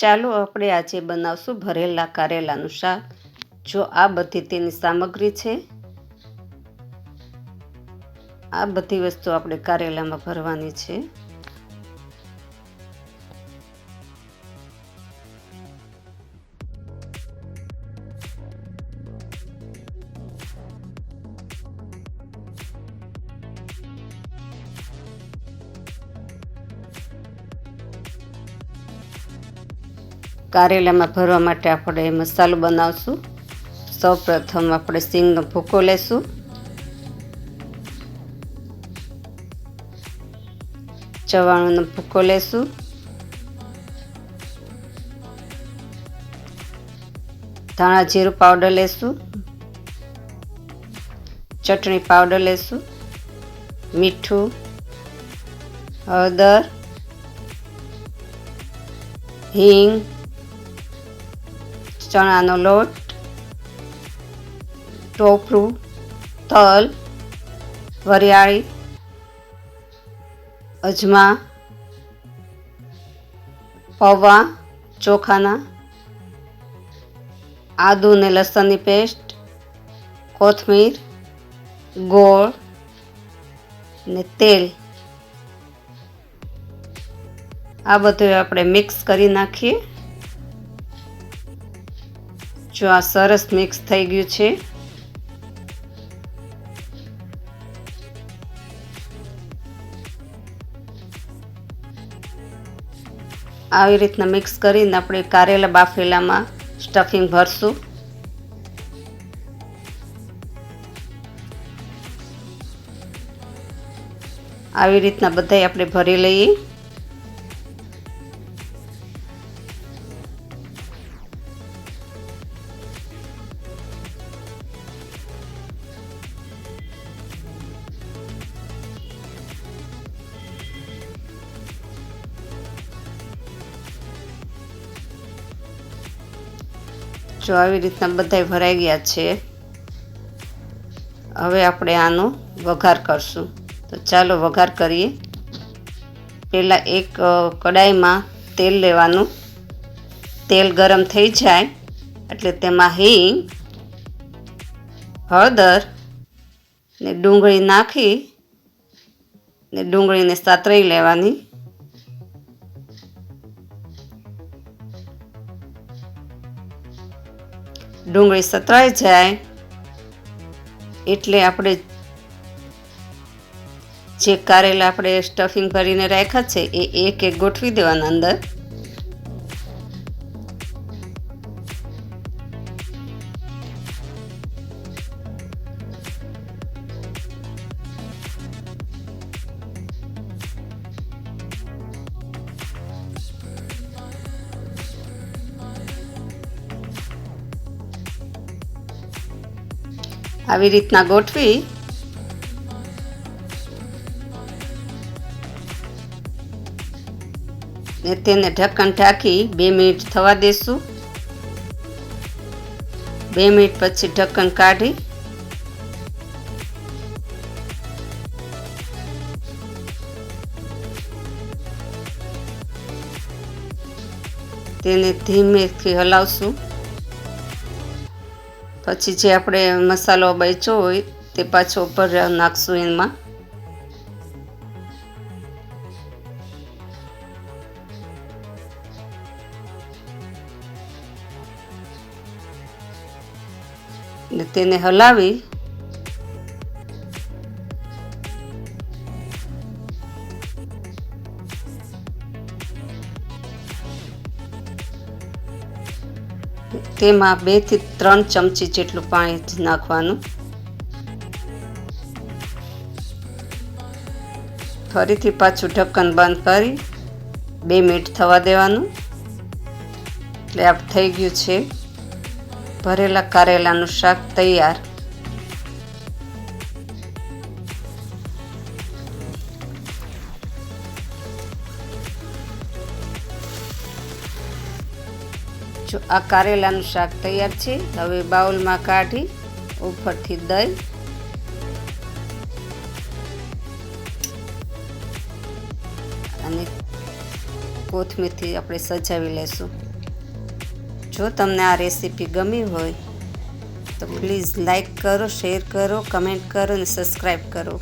ચાલો આપણે આજે બનાવશું ભરેલા કારેલાનું શાક. જો આ બધી તેની સામગ્રી છે. આ બધી વસ્તુ આપણે કારેલામાં ભરવાની છે. કારેલામાં ભરવા માટે આપણે મસાલો બનાવશું. સૌપ્રથમ આપણે સિંગનો ભૂકો લેશું. ચવાણુંનો ભૂકો લેશું. ધાણા જીરું પાવડર લેશું. ચટણી પાવડર લેશું. મીઠું, હળદર, હિંગ, ચણાનો લોટ, ટોપરું, તલ, વરિયાળી, અજમા, પૌવા ચોખાના, આદુ ને લસણની પેસ્ટ, કોથમીર, ગોળ ને તેલ. આ બધું આપણે મિક્સ કરી નાખીએ. જો આ સરસ મિક્સ થઈ ગયું છે. આવી રીતના મિક્સ કરીને આપણે કારેલા બાફેલામાં સ્ટફિંગ ભરશું. આવી રીતના બધાય આપણે ભરી લઈએ. જો આવી રીતના બધાય ભરાઈ ગયા છે. હવે આપણે આનો વઘાર કરશું. તો ચાલો વઘાર કરીએ. પહેલાં એક કડાઈમાં તેલ લેવાનું. તેલ ગરમ થઈ જાય એટલે તેમાં હિંગ, હળદર ને ડુંગળી નાખી ને ડુંગળીને સાતળી લેવાની. ડુંગળી સતળાઈ જાય એટલે આપણે જે કારેલા આપણે સ્ટફિંગ કરીને રાખ્યા છે એ એક એક ગોઠવી દેવાના અંદર. આવી રીતના ગોઠવી ને તેને ઢક્કણ ઢાંકી 2 મિનિટ થવા દેશું. 2 મિનિટ પછી ઢક્કણ કાઢી તેને ધીમેથી હલાવશું. પછી જે આપણે મસાલો બચ્યો હોય તે પાછો ઉપર નાખશું એમાં. ને તેને હલાવી તેમાં 2 થી 3 ચમચી જેટલું પાણી નાખવાનું. ફરીથી પાછું ઢક્કન બંધ કરી 2 મિનિટ થવા દેવાનું. એટલે આ થઈ ગયું છે ભરેલા કારેલાનું શાક તૈયાર. જો આ કારેલાનું શાક તૈયાર છે. હવે બાઉલમાં કાઢી ઉપરથી દહીં અને કોથમીરથી આપણે સજાવી લેશું. જો તમને આ રેસીપી ગમી હોય તો પ્લીઝ લાઈક કરો, શેર કરો, કમેન્ટ કરો અને સબસ્ક્રાઈબ કરો.